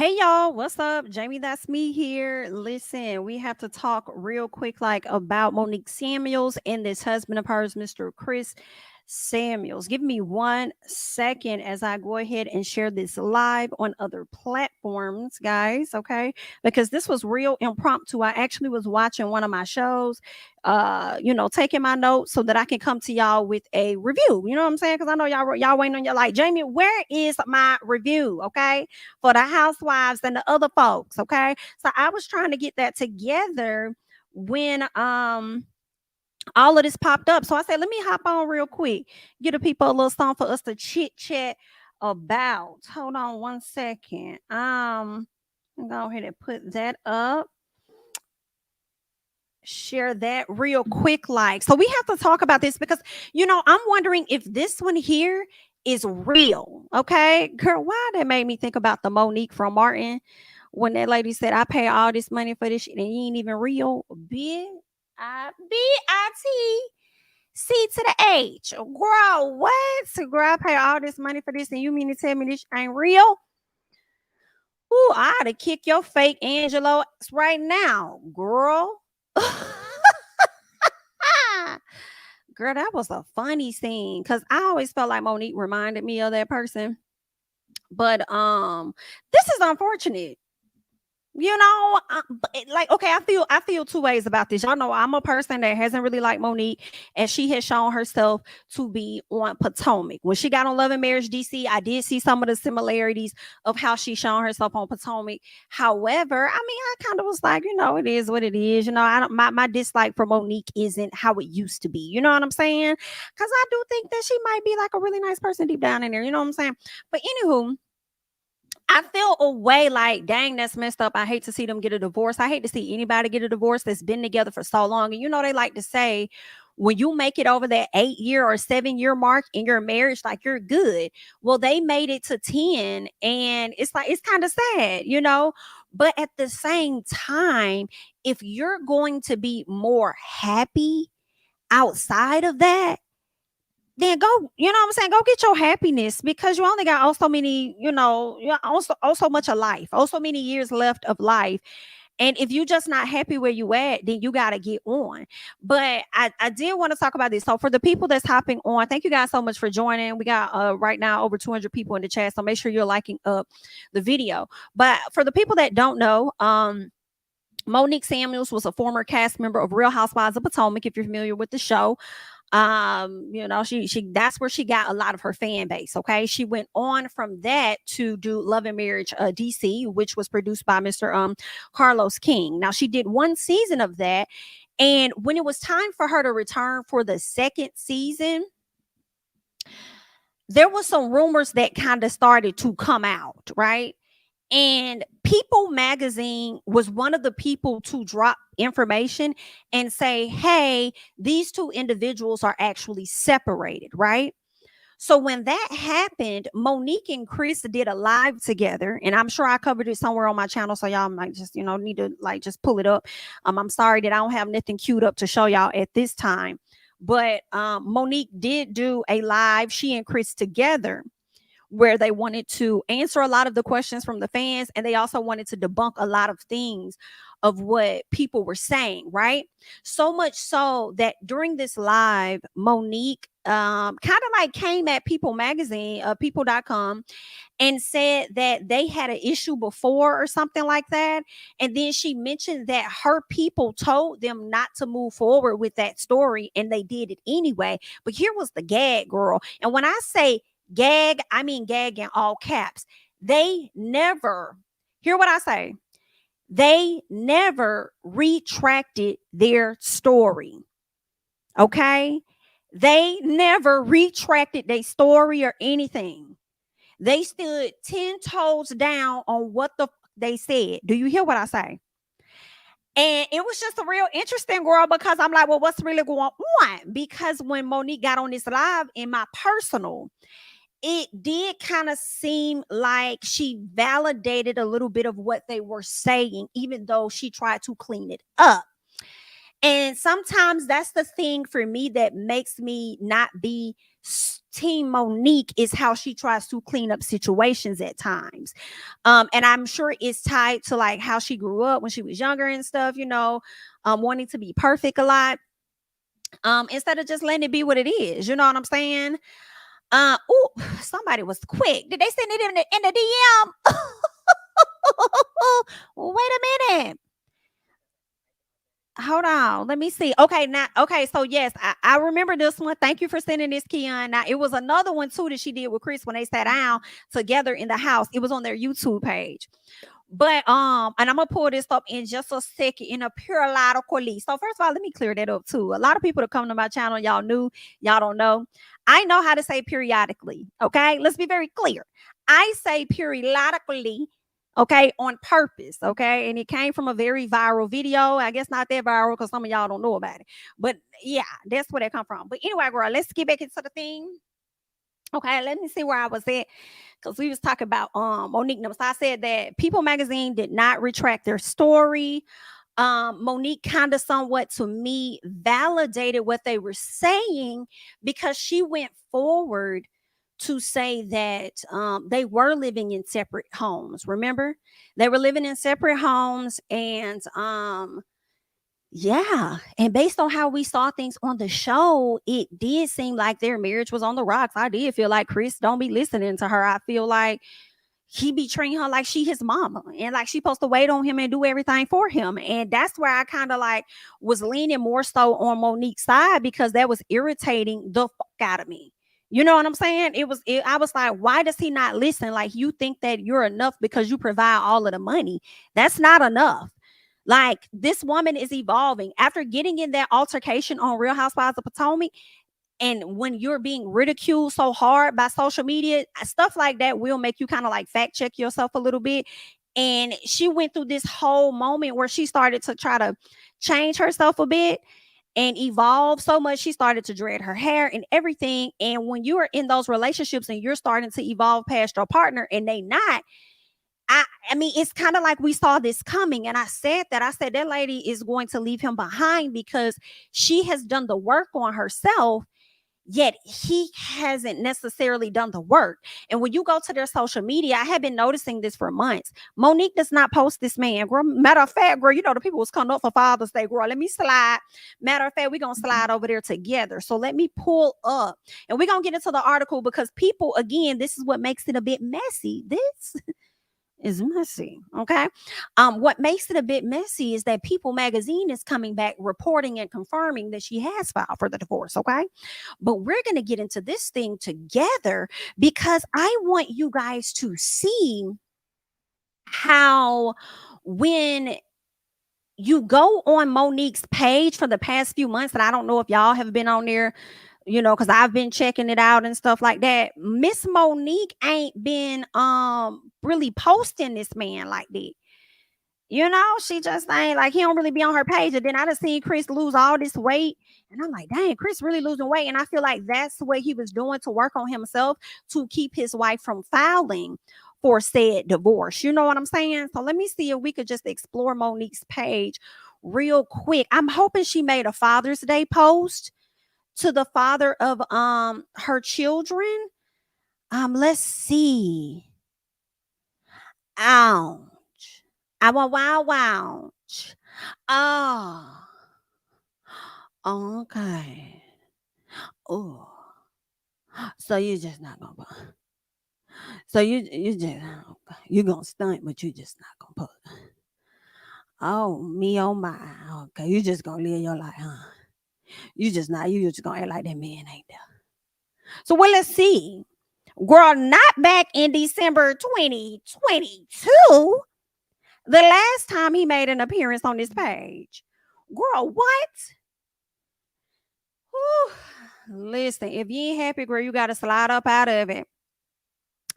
Hey y'all, what's up? JamiThatsMe here. Listen, we have to talk real quick, like about Monique Samuels and this husband of hers, Mr. Chris Samuels. Give me 1 second as I go ahead and share this live on other platforms, guys. Okay, because this was real impromptu. I actually was watching one of my shows, taking my notes so that I can come to y'all with a review. You know what I'm saying? Because I know y'all waiting on your like, Jamie, where is my review? Okay, for the housewives and the other folks. Okay. So I was trying to get that together when all of this popped up. So I said, let me hop on real quick, get the people a little song for us to chit chat about. Hold on 1 second. Go ahead and put that up. Share that real quick, like, so we have to talk about this because I'm wondering if this one here is real. Okay, girl, why that made me think about the Monique from Martin when that lady said, I pay all this money for this shit and you ain't even real. B-I-B-I-T-C to the H. Girl, what? Girl, I pay all this money for this and you mean to tell me this ain't real? Ooh, I ought to kick your fake Angelo right now, girl. Girl, that was a funny scene because I always felt like Monique reminded me of that person. But this is unfortunate. Like, okay, I feel two ways about this. Y'all know I'm a person that hasn't really liked Monique, and she has shown herself to be on Potomac. When she got on Love and Marriage DC, I did see some of the similarities of how she shown herself on Potomac. However, I mean, I kind of was like, it is what it is. I don't my dislike for Monique isn't how it used to be. You know what I'm saying? Because I do think that she might be like a really nice person deep down in there. You know what I'm saying? But anywho, I feel a way like, dang, that's messed up. I hate to see them get a divorce. I hate to see anybody get a divorce that's been together for so long. And they like to say, when you make it over that 8-year or 7-year mark in your marriage, like, you're good. Well, they made it to 10, and it's like, it's kind of sad. But at the same time, if you're going to be more happy outside of that, then go, you know what I'm saying? Go get your happiness, because you only got so many, also much of life, so many years left of life. And if you just not happy where you at, then you got to get on. But I did want to talk about this. So for the people that's hopping on, thank you guys so much for joining. We got right now over 200 people in the chat. So make sure you're liking up the video. But for the people that don't know, Monique Samuels was a former cast member of Real Housewives of Potomac, if you're familiar with the show. She that's where she got a lot of her fan base. Okay, she went on from that to do Love and Marriage DC, which was produced by Mr. Carlos King. Now, she did one season of that, and when it was time for her to return for the second season, there was some rumors that kind of started to come out, right? And People Magazine was one of the people to drop information and say, hey, these two individuals are actually separated, right? So when that happened, Monique and Chris did a live together, and I'm sure I covered it somewhere on my channel, so y'all might just, need to like just pull it up. I'm sorry that I don't have nothing queued up to show y'all at this time, but Monique did do a live, she and Chris together, where they wanted to answer a lot of the questions from the fans, and they also wanted to debunk a lot of things of what people were saying, right? So much so that during this live, Monique kind of like came at People Magazine, people.com, and said that they had an issue before or something like that. And then she mentioned that her people told them not to move forward with that story, and they did it anyway. But here was the gag, girl. And when I say gag, I mean gag in all caps. They never, hear what I say, they never retracted their story. Okay? They never retracted their story or anything. They stood 10 toes down on what they said. Do you hear what I say? And it was just a real interesting, girl, because I'm like, well, what's really going on? Because when Monique got on this live, in my personal, it did kind of seem like she validated a little bit of what they were saying, even though she tried to clean it up. And sometimes that's the thing for me that makes me not be Team Monique is how she tries to clean up situations at times. And I'm sure it's tied to like how she grew up when she was younger and stuff, wanting to be perfect a lot. Instead of just letting it be what it is, you know what I'm saying? Oh, somebody was quick. Did they send it in the DM? Wait a minute. Hold on. Let me see. Okay, now, okay, so yes, I remember this one. Thank you for sending this, Keon. Now, it was another one too that she did with Chris when they sat down together in the house. It was on their YouTube page. But and I'm gonna pull this up in just a second in a periodically. So first of all, let me clear that up too. A lot of people that come to my channel, y'all knew, y'all don't know. I know how to say periodically. Okay, let's be very clear. I say periodically, okay, on purpose, okay, and it came from a very viral video. I guess not that viral because some of y'all don't know about it, but yeah, that's where that come from. But anyway, girl, let's get back into the thing. Okay, let me see where I was at because we was talking about Monique. So I said that People Magazine did not retract their story. Monique kind of somewhat to me validated what they were saying because she went forward to say that they were living in separate homes. Remember, they were living in separate homes, and yeah, and based on how we saw things on the show, it did seem like their marriage was on the rocks. I did feel like Chris don't be listening to her. I feel like he be treating her like she his mama and like she supposed to wait on him and do everything for him. And that's where I kind of like was leaning more so on Monique's side because that was irritating the fuck out of me. You know what I'm saying? I was like, why does he not listen? Like, you think that you're enough because you provide all of the money. That's not enough. Like, this woman is evolving after getting in that altercation on Real Housewives of Potomac. And when you're being ridiculed so hard by social media, stuff like that will make you kind of like fact check yourself a little bit. And she went through this whole moment where she started to try to change herself a bit and evolve so much. She started to dread her hair and everything. And when you are in those relationships and you're starting to evolve past your partner and they not, I mean, it's kind of like we saw this coming. And I said that lady is going to leave him behind because she has done the work on herself, yet he hasn't necessarily done the work. And when you go to their social media, I have been noticing this for months. Monique does not post this man, girl. Matter of fact, girl, the people was coming up for Father's Day, girl. Let me slide. Matter of fact, we're going to slide over there together. So let me pull up and we're going to get into the article because people, again, this is what makes it a bit messy. This is messy. Okay. What makes it a bit messy is that People Magazine is coming back reporting and confirming that she has filed for the divorce. Okay. But we're going to get into this thing together because I want you guys to see how when you go on Monique's page for the past few months, and I don't know if y'all have been on there, because I've been checking it out and stuff like that. Miss Monique ain't been really posting this man like that. She just ain't like, he don't really be on her page. And then I just seen Chris lose all this weight. And I'm like, dang, Chris really losing weight. And I feel like that's what he was doing to work on himself to keep his wife from filing for said divorce. You know what I'm saying? So let me see if we could just explore Monique's page real quick. I'm hoping she made a Father's Day post to the father of her children. Let's see. Ouch. Ouch. Oh. Okay. Oh. So you just not gonna. So you just you're gonna stunt, but you just not gonna put. Oh me, oh my. Okay, you just gonna live your life, huh? You just gonna act like that man ain't there. So well, let's see. Girl, not back in December 2022. The last time he made an appearance on this page. Girl, what? Whew. Listen, if you ain't happy, girl, you gotta slide up out of it.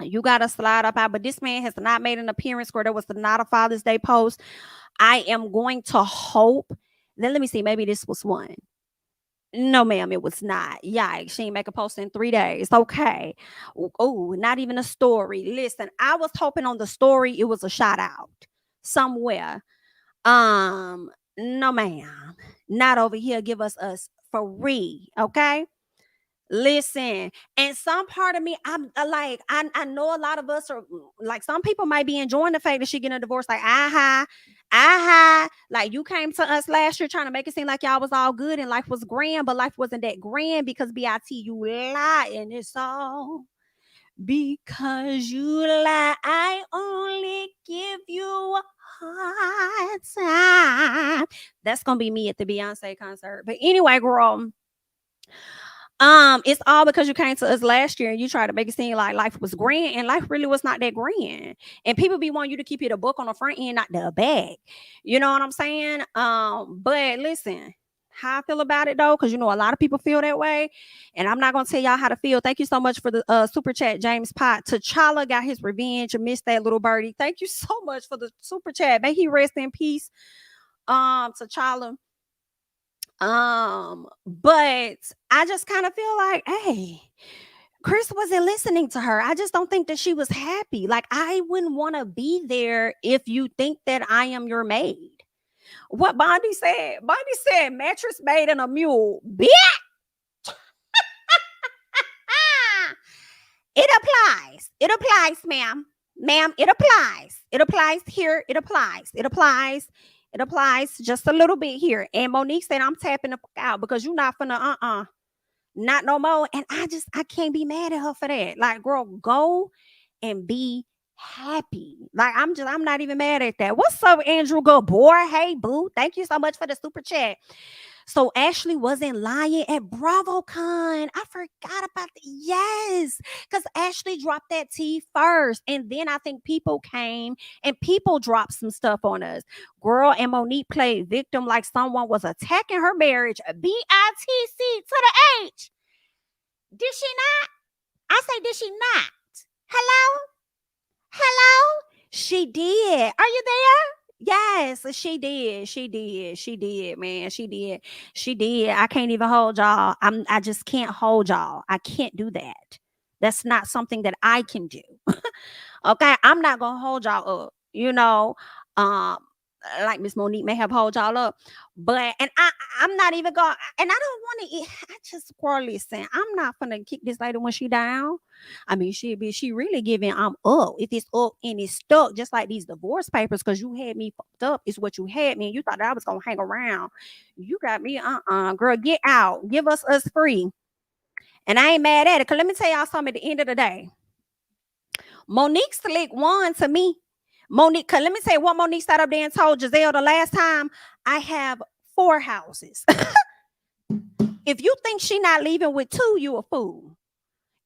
You gotta slide up out. But this man has not made an appearance, girl. There was not a Father's Day post. I am going to hope. Then let me see. Maybe this was one. No, ma'am, it was not. Yikes. She ain't make a post in 3 days. Okay. Oh, not even a story. Listen, I was hoping on the story it was a shout out somewhere. No, ma'am. Not over here. Give us free. Okay. Listen, and some part of me, I'm like, I know a lot of us are like, some people might be enjoying the fact that she getting a divorce. Like, like you came to us last year trying to make it seem like y'all was all good and life was grand, but life wasn't that grand because BIT you lie, and it's all because you lie. I only give you a hard time. That's gonna be me at the Beyonce concert. But anyway, girl. It's all because you came to us last year and you tried to make it seem like life was grand, and life really was not that grand. And people be wanting you to keep it a book on the front end, not the back. You know what I'm saying? But listen, how I feel about it though, because you know a lot of people feel that way, and I'm not gonna tell y'all how to feel. Thank you so much for the super chat, James Pot. T'Challa got his revenge and missed that little birdie. Thank you so much for the super chat. May he rest in peace. T'Challa. But I just kind of feel like, hey, Chris wasn't listening to her. I just don't think that she was happy. Like, I wouldn't want to be there if you think that I am your maid. What Bondi said? Bondi said mattress maid and a mule. Bitch! It applies. It applies, ma'am. Ma'am, it applies. It applies here. It applies. It applies. It applies just a little bit here. And Monique said, I'm tapping the fuck out because you're not finna, not no more. And I can't be mad at her for that. Like, girl, go and be happy. Like, I'm not even mad at that. What's up, Andrew? Good boy. Hey, boo. Thank you so much for the super chat. So Ashley wasn't lying at BravoCon. I forgot about that. Yes, because Ashley dropped that tea first. And then I think people came and people dropped some stuff on us. Girl, and Monique played victim like someone was attacking her marriage. BITC to the H. Did she not? I say, did she not? Hello? Hello? She did. Are you there? Yes, she did. She did. She did, man. She did. She did. I can't even hold y'all. I just can't hold y'all. I can't do that. That's not something that I can do. Okay. I'm not gonna hold y'all up, Um, like Miss Monique may have hold y'all up, but and I'm not even going, and I don't want to. I just listen. I'm not gonna kick this lady when she down. I mean, she really giving I'm up. If it's up and it's stuck, just like these divorce papers, because you had me fucked up, is what you had me. You thought that I was gonna hang around. You got me, girl, get out. Give us free. And I ain't mad at it. Cause let me tell y'all something at the end of the day. Monique Slick won to me. Monique, let me say what Monique sat up there and told Gizelle the last time. I have 4 houses. If you think she not leaving with 2, you a fool.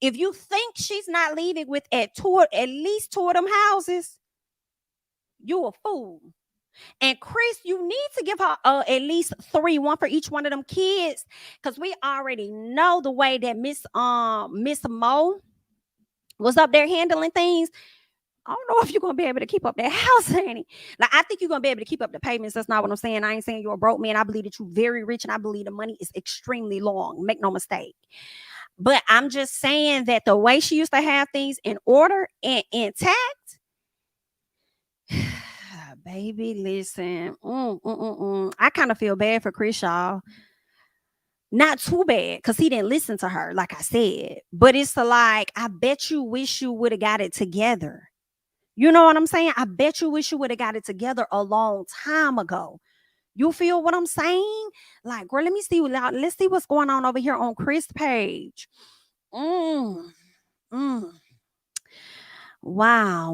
If you think she's not leaving with at least 2 of them houses, you a fool. And Chris, you need to give her at least 3, 1 for each one of them kids, because we already know the way that Miss Mo was up there handling things. I don't know if you're gonna be able to keep up that house, honey. Like, I think you're gonna be able to keep up the payments. That's not what I'm saying. I ain't saying you're a broke man. I believe that you're very rich, and I believe the money is extremely long. Make no mistake. But I'm just saying that the way she used to have things in order and intact, baby, listen. I kind of feel bad for Chris, y'all. Not too bad, because he didn't listen to her, like I said. But it's like, I bet you wish you would have got it together. You know what I'm saying? I bet you wish you would have got it together a long time ago. You feel what I'm saying? Like, girl, let's see what's going on over here on Chris' page. Wow.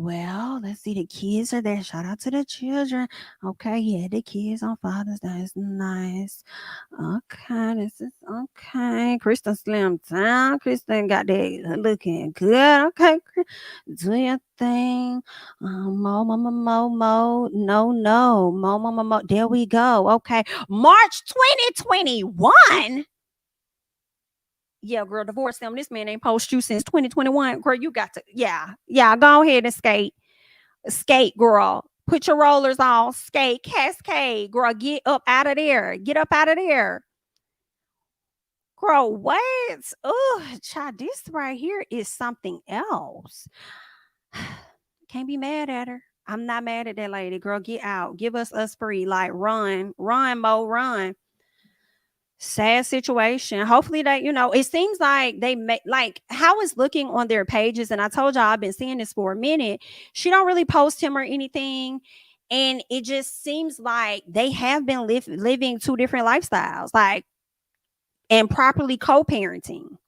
Well, let's see. The kids are there. Shout out to the children. Okay, yeah, the kids on Father's Day is nice. Okay, this is okay. Kristen slim down. Kristen got that looking good. Okay, do your thing. Mo. No. Mo. There we go. Okay, March 2021. Yeah, girl, divorce them. This man ain't post you since 2021. Girl, you got to, yeah, go ahead and skate. Skate, girl. Put your rollers on. Skate, cascade. Girl, get up out of there. Get up out of there. Girl, what? Oh, child, this right here is something else. Can't be mad at her. I'm not mad at that lady. Girl, get out. Give us free. Like, run, Mo, run. Sad situation. Hopefully they, it seems like they make, like, how it's looking on their pages, and I told y'all I've been seeing this for a minute. She don't really post him or anything, and it just seems like they have been living two different lifestyles, like, and properly co-parenting.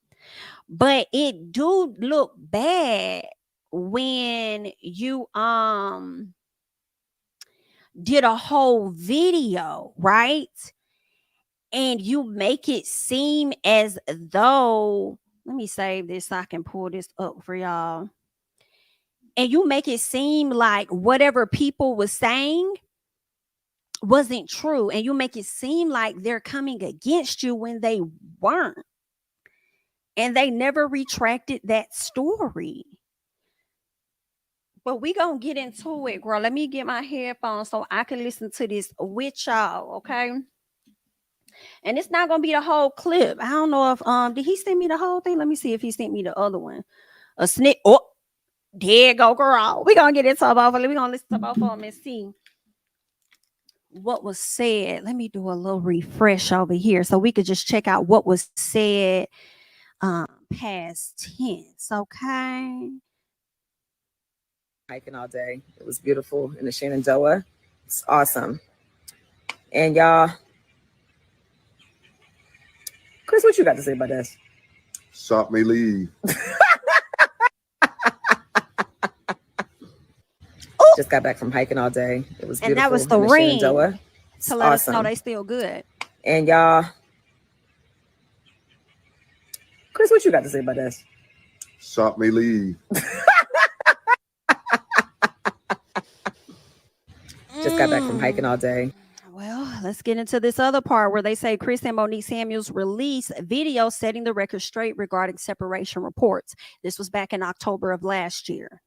But it do look bad when you did a whole video, right? And you make it seem as though, let me save this so I can pull this up for y'all. And you make it seem like whatever people was saying wasn't true. And you make it seem like they're coming against you when they weren't. And they never retracted that story. But we gonna get into it, girl. Let me get my headphones so I can listen to this with y'all, okay? And it's not gonna be the whole clip. I don't know if did he send me the whole thing? Let me see if he sent me the other one. A snip. Oh, there you go, girl. We're gonna get into both of them. We're gonna listen to both of them and see what was said. Let me do a little refresh over here so we could just check out what was said past tense, okay? Hiking all day. It was beautiful in the Shenandoah. It's awesome. And y'all, Chris, what you got to say about this? Shop may leave. Just got back from hiking all day. It was beautiful. And that was the ring to let us know they still good. And y'all, Chris, what you got to say about this? Shop may leave. Just got back from hiking all day. Well, let's get into this other part where they say Chris and Monique Samuels released video setting the record straight regarding separation reports. This was back in October of last year.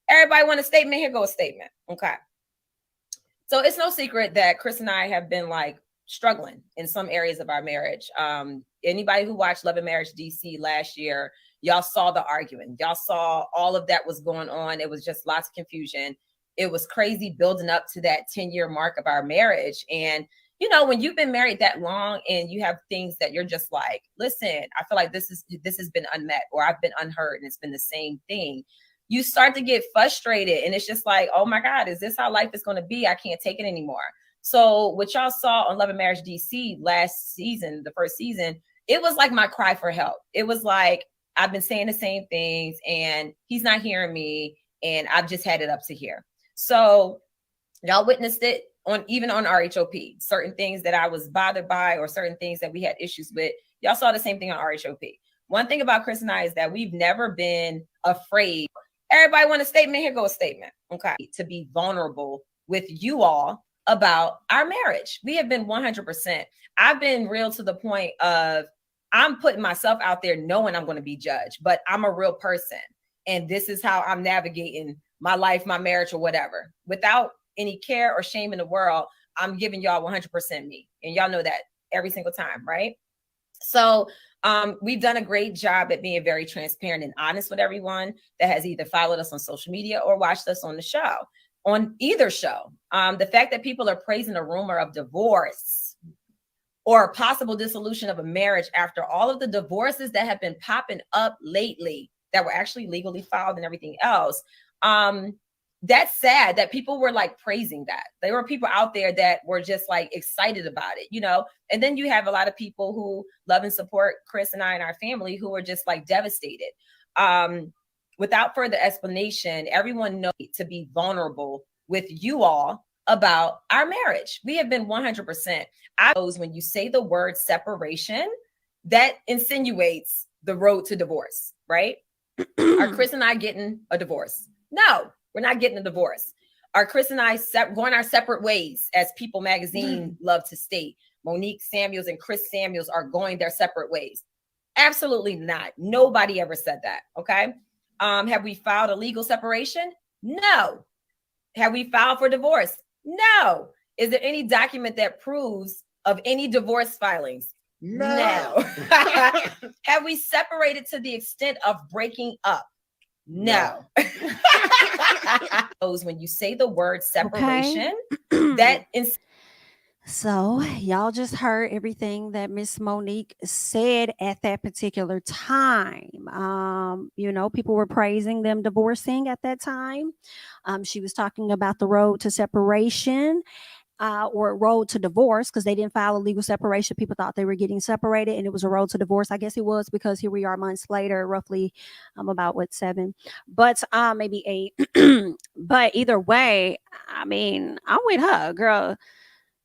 Everybody want a statement? Here goes a statement. Okay. So it's no secret that Chris and I have been like struggling in some areas of our marriage. Anybody who watched Love and Marriage DC last year, y'all saw the arguing. Y'all saw all of that was going on. It was just lots of confusion. It was crazy building up to that 10-year mark of our marriage. And, when you've been married that long and you have things that you're just like, listen, I feel like this has been unmet, or I've been unheard and it's been the same thing. You start to get frustrated and it's just like, oh my God, is this how life is going to be? I can't take it anymore. So what y'all saw on Love and Marriage DC last season, the first season, it was like my cry for help. It was like, I've been saying the same things and he's not hearing me and I've just had it up to here. So y'all witnessed it even on RHOP, certain things that I was bothered by or certain things that we had issues with. Y'all saw the same thing on RHOP. One thing about Chris and I is that we've never been afraid. Everybody want a statement? Here goes a statement. Okay. To be vulnerable with you all about our marriage. We have been 100%. I've been real to the point of I'm putting myself out there knowing I'm going to be judged, but I'm a real person. And this is how I'm navigating my life, my marriage, or whatever. Without any care or shame in the world, I'm giving y'all 100% me. And y'all know that every single time, right? So we've done a great job at being very transparent and honest with everyone that has either followed us on social media or watched us on the show, on either show. The fact that people are praising a rumor of divorce or a possible dissolution of a marriage after all of the divorces that have been popping up lately that were actually legally filed and everything else. That's sad that people were like praising that. There were people out there that were just like excited about it, and then you have a lot of people who love and support Chris and I and our family who are just like devastated. Without further explanation, everyone knows to be vulnerable with you all about our marriage. We have been 100%. I suppose when you say the word separation, that insinuates the road to divorce, right? Are Chris and I getting a divorce? No, we're not getting a divorce. Are Chris and I going our separate ways, as People magazine love to state? Monique Samuels and Chris Samuels are going their separate ways. Absolutely not. Nobody ever said that. Okay. Have we filed a legal separation? No. Have we filed for divorce? No. Is there any document that proves of any divorce filings? No. Have we separated to the extent of breaking up? No. When you say the word separation, that is. So y'all just heard everything that Miss Monique said at that particular time. People were praising them divorcing at that time. She was talking about the road to separation, or road to divorce, because they didn't file a legal separation. People thought they were getting separated and it was a road to divorce. I guess it was, because here we are months later, roughly about 7, but maybe 8. But either way, I mean, I'm with her, girl.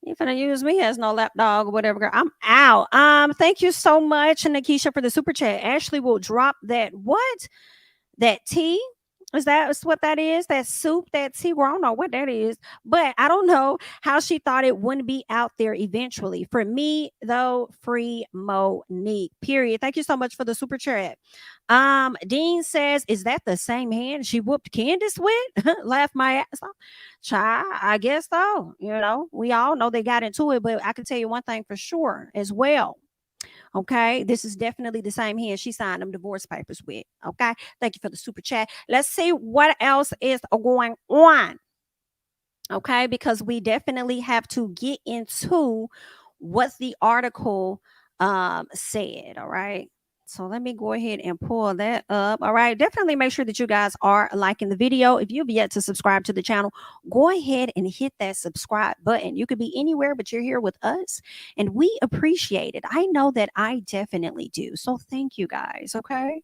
You finna use me as no lapdog or whatever, girl. I'm out. Thank you so much, Nakisha, for the super chat. Ashley will drop that tea. Is that what that is? That soup, that tea? Well, I don't know what that is, but I don't know how she thought it wouldn't be out there eventually. For me, though, free Monique. Period. Thank you so much for the super chat. Dean says, "Is that the same hand she whooped Candiace with?" Laugh my ass off. Child, I guess so. We all know they got into it, but I can tell you one thing for sure as well. Okay, this is definitely the same hand she signed them divorce papers with. Okay, thank you for the super chat. Let's see what else is going on. Okay, because we definitely have to get into what the article said. All right. So let me go ahead and pull that up. All right. Definitely make sure that you guys are liking the video. If you've yet to subscribe to the channel, go ahead and hit that subscribe button. You could be anywhere, but you're here with us and we appreciate it. I know that I definitely do. So thank you guys. Okay.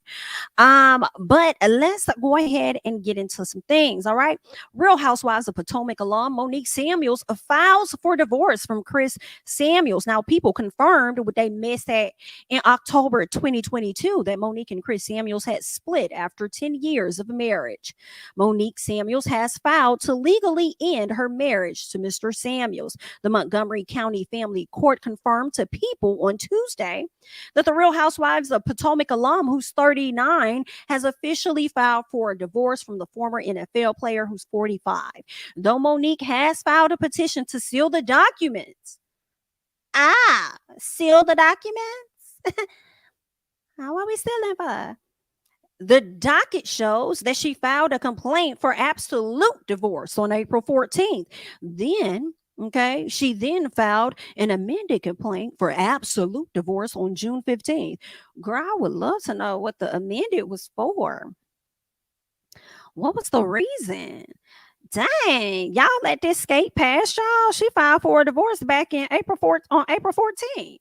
But let's go ahead and get into some things. All right. Real Housewives of Potomac alum Monique Samuels files for divorce from Chris Samuels. Now, people confirmed what they missed at in October 2022 that Monique and Chris Samuels had split after 10 years of marriage. Monique Samuels has filed to legally end her marriage to Mr. Samuels. The Montgomery County Family Court confirmed to People on Tuesday that the Real Housewives of Potomac alum, who's 39, has officially filed for a divorce from the former NFL player who's 45. Though Monique has filed a petition to seal the documents. Seal the documents? How are we sealing for? The docket shows that she filed a complaint for absolute divorce on April 14th. Then, she then filed an amended complaint for absolute divorce on June 15th. Girl, I would love to know what the amended was for. What was the reason? Dang, y'all let this skate past y'all. She filed for a divorce back in April 14th.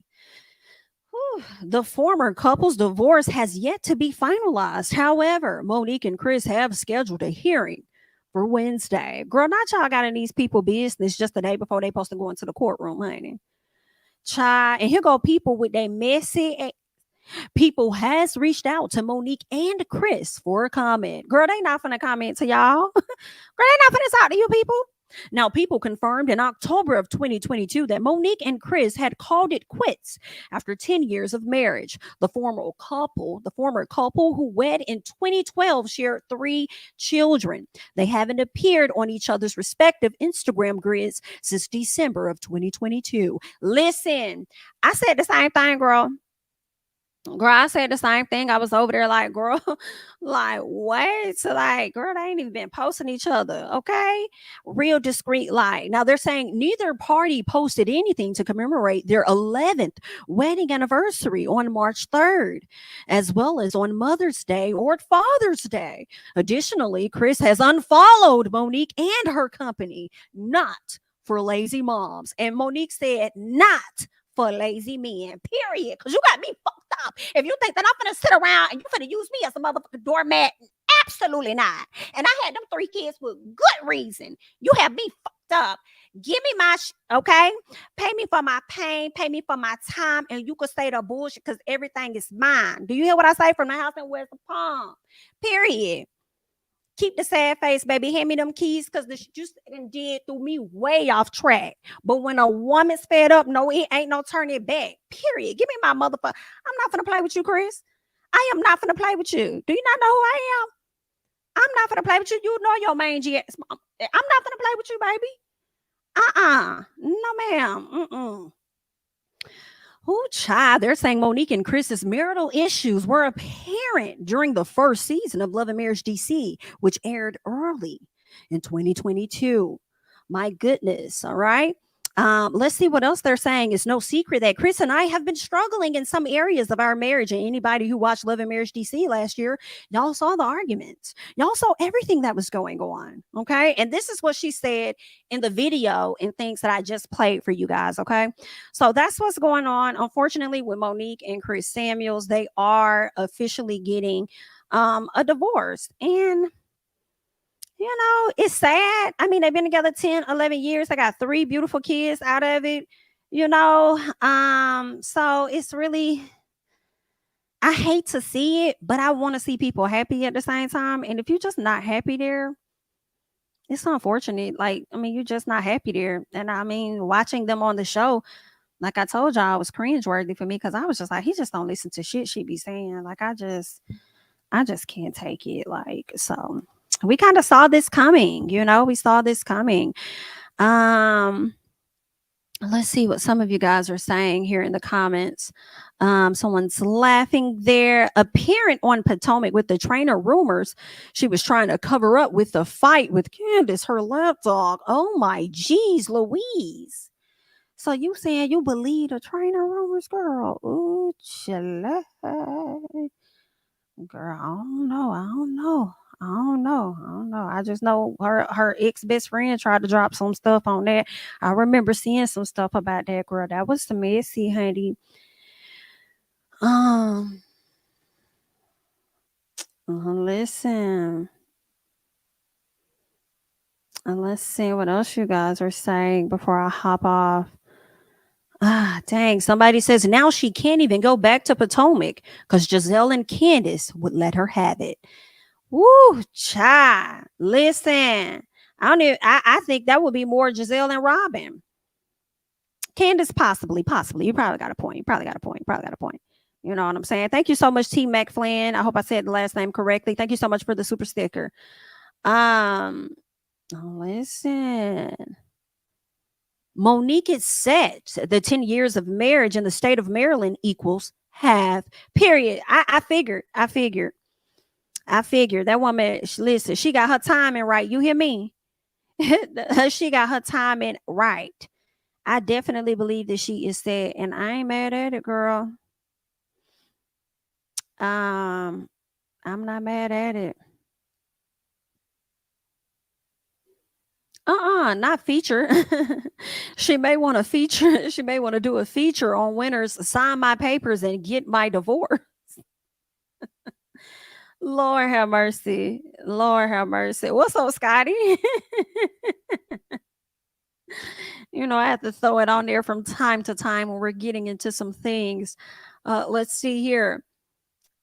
The former couple's divorce has yet to be finalized. However, Monique and Chris have scheduled a hearing for Wednesday. Girl, not y'all got in these people business just the day before they supposed to go into the courtroom, honey. Child, and here go people with their messy. People has reached out to Monique and Chris for a comment. Girl, they not finna comment to y'all. Girl, they not finna talk to you people. Now, People confirmed in October of 2022 that Monique and Chris had called it quits after 10 years of marriage. The former couple who wed in 2012 shared 3 children. They haven't appeared on each other's respective Instagram grids since December of 2022. Listen, I said the same thing, girl. Girl, I said the same thing. I was over there like, girl, like, what? So, like, girl, they ain't even been posting each other, okay? Real discreet lie. Now, they're saying neither party posted anything to commemorate their 11th wedding anniversary on March 3rd, as well as on Mother's Day or Father's Day. Additionally, Chris has unfollowed Monique and her company, not for lazy moms. And Monique said, not for lazy men, period. Because you got me fucked up. If you think that I'm finna sit around and you finna use me as a motherfucking doormat, absolutely not. And I had them 3 kids with good reason. You have me fucked up. Give me my okay? Pay me for my pain, pay me for my time, and you could say the bullshit because everything is mine. Do you hear what I say? From the house and where's the palm? Period. Keep the sad face, baby. Hand me them keys because the shit you did threw me way off track. But when a woman's fed up, no, it ain't no turning back. Period. Give me my motherfucker. I'm not finna play with you, Chris. I am not finna play with you. Do you not know who I am? I'm not finna play with you. You know your mangy ass. I'm not finna play with you, baby. No, ma'am. Oh, child. They're saying Monique and Chris's marital issues were apparent during the first season of Love and Marriage DC, which aired early in 2022. My goodness. All right. Let's see what else they're saying. It's no secret that Chris and I have been struggling in some areas of our marriage. And anybody who watched Love and Marriage DC last year, y'all saw the arguments. Y'all saw everything that was going on. Okay. And this is what she said in the video and things that I just played for you guys. Okay. So that's what's going on. Unfortunately, with Monique and Chris Samuels, they are officially getting a divorce. And it's sad. I mean, they've been together 10, 11 years. They got 3 beautiful kids out of it, so it's really, I hate to see it, but I want to see people happy at the same time. And if you're just not happy there, it's unfortunate. Like, I mean, you're just not happy there. And I mean, watching them on the show, like I told y'all, it was cringeworthy for me because I was just like, he just don't listen to shit she be saying. Like, I just can't take it. Like, so we kind of saw this coming, we saw this coming. Let's see what some of you guys are saying here in the comments. Someone's laughing there. A parent on Potomac with the trainer rumors she was trying to cover up with the fight with Candiace, her lapdog. Oh my geez, Louise. So you saying you believe the trainer rumors, girl? Ooh, girl, I don't know. I just know her ex-best friend tried to drop some stuff on that. I remember seeing some stuff about that, girl. That was some messy, honey. Listen. And let's see what else you guys are saying before I hop off. Dang. Somebody says now she can't even go back to Potomac because Gizelle and Candiace would let her have it. Woo, child. Listen, I think that would be more Gizelle and Robyn. Candiace, possibly. You probably got a point. You know what I'm saying? Thank you so much, T Mac Flynn. I hope I said the last name correctly. Thank you so much for the super sticker. Listen. Monique is set. The 10 years of marriage in the state of Maryland equals half. Period. I figured. That woman, listen, she got her timing right. You hear me? She got her timing right. I definitely believe that she is set, and I ain't mad at it, girl. I'm not mad at it. Not feature. She may want to feature. She may want to do a feature on winners, sign my papers, and get my divorce. Lord have mercy. What's up, Scotty? I have to throw it on there from time to time when we're getting into some things. Let's see here.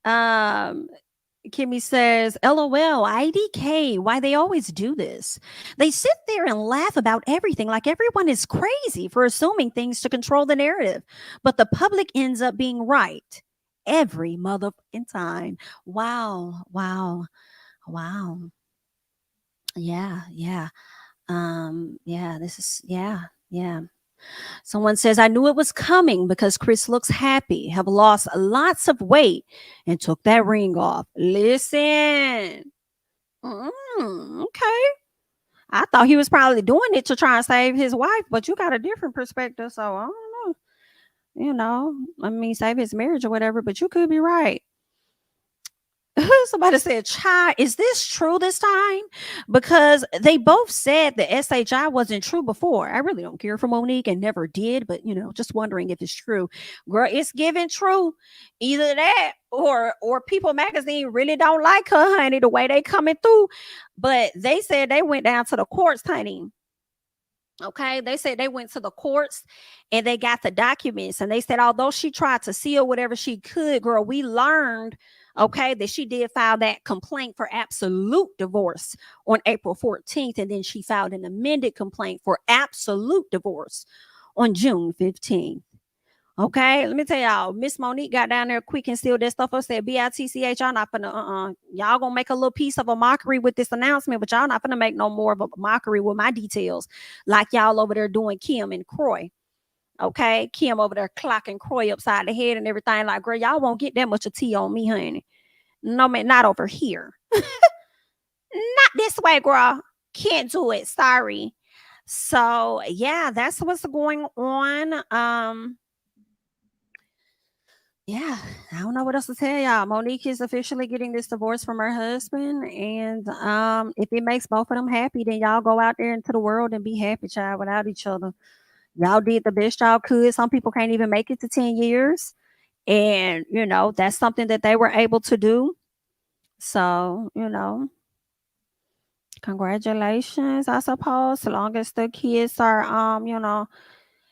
Kimmy says, LOL, IDK, why they always do this. They sit there and laugh about everything like everyone is crazy for assuming things to control the narrative. But the public ends up being right every motherfucking time. Wow. Yeah. Someone says, I knew it was coming because Chris looks happy, have lost lots of weight, and took that ring off. Listen. Okay. I thought he was probably doing it to try and save his wife, but you got a different perspective. So I don't know. I mean, save his marriage or whatever, but you could be right. Somebody said, child, is this true this time? Because they both said the SHI wasn't true before. I really don't care for Monique and never did, but just wondering if it's true. Girl, it's given true. Either that or People Magazine really don't like her, honey, the way they coming through. But they said they went down to the courts, honey. Okay, they said they went to the courts and they got the documents, and they said although she tried to seal whatever she could, girl, we learned that she did file that complaint for absolute divorce on April 14th, and then she filed an amended complaint for absolute divorce on June 15th. Okay, let me tell y'all, Miss Monique got down there quick and sealed that stuff up, said BITCH, y'all not gonna y'all gonna make a little piece of a mockery with this announcement, but y'all not gonna make no more of a mockery with my details like y'all over there doing Kim and Croy. Okay, Kim over there clocking Croy upside the head and everything. Like, girl, y'all won't get that much of tea on me, honey. No, man, not over here. Not this way, girl. Can't do it. Sorry. So yeah, that's what's going on. Yeah, I don't know what else to tell y'all. Monique is officially getting this divorce from her husband, and if it makes both of them happy, then y'all go out there into the world and be happy, child, without each other. Y'all did the best y'all could. Some people can't even make it to 10 years, and that's something that they were able to do. So congratulations, I suppose, so long as the kids are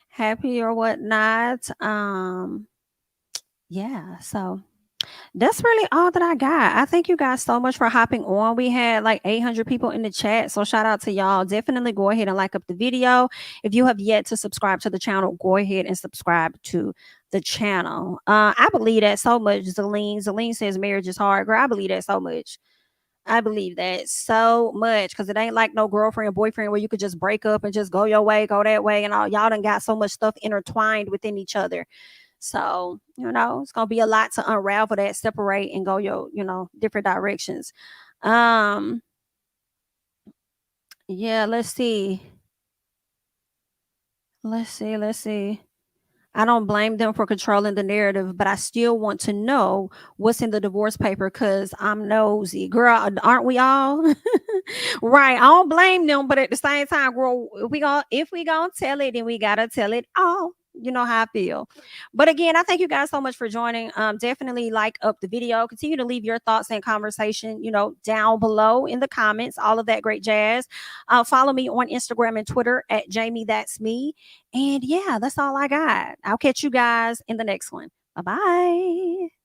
happy or whatnot. Yeah, so that's really all that I got. I thank you guys so much for hopping on. We had like 800 people in the chat, so shout out to y'all. Definitely go ahead and like up the video. If you have yet to subscribe to the channel, go ahead and subscribe to the channel. I believe that so much. Zeline says marriage is hard. Girl, I believe that so much. I believe that so much, because it ain't like no girlfriend boyfriend where you could just break up and just go your way, go that way, and all. Y'all done got so much stuff intertwined within each other. So, it's gonna be a lot to unravel that, separate, and go your, different directions. Yeah, let's see. Let's see. I don't blame them for controlling the narrative, but I still want to know what's in the divorce paper because I'm nosy. Girl, aren't we all? Right. I don't blame them, but at the same time, girl, if we gonna tell it, then we gotta tell it all. You know how I feel. But again, I thank you guys so much for joining. Definitely like up the video. Continue to leave your thoughts and conversation, down below in the comments, all of that great jazz. Follow me on Instagram and Twitter at JamiThatsMe. And yeah, that's all I got. I'll catch you guys in the next one. Bye-bye.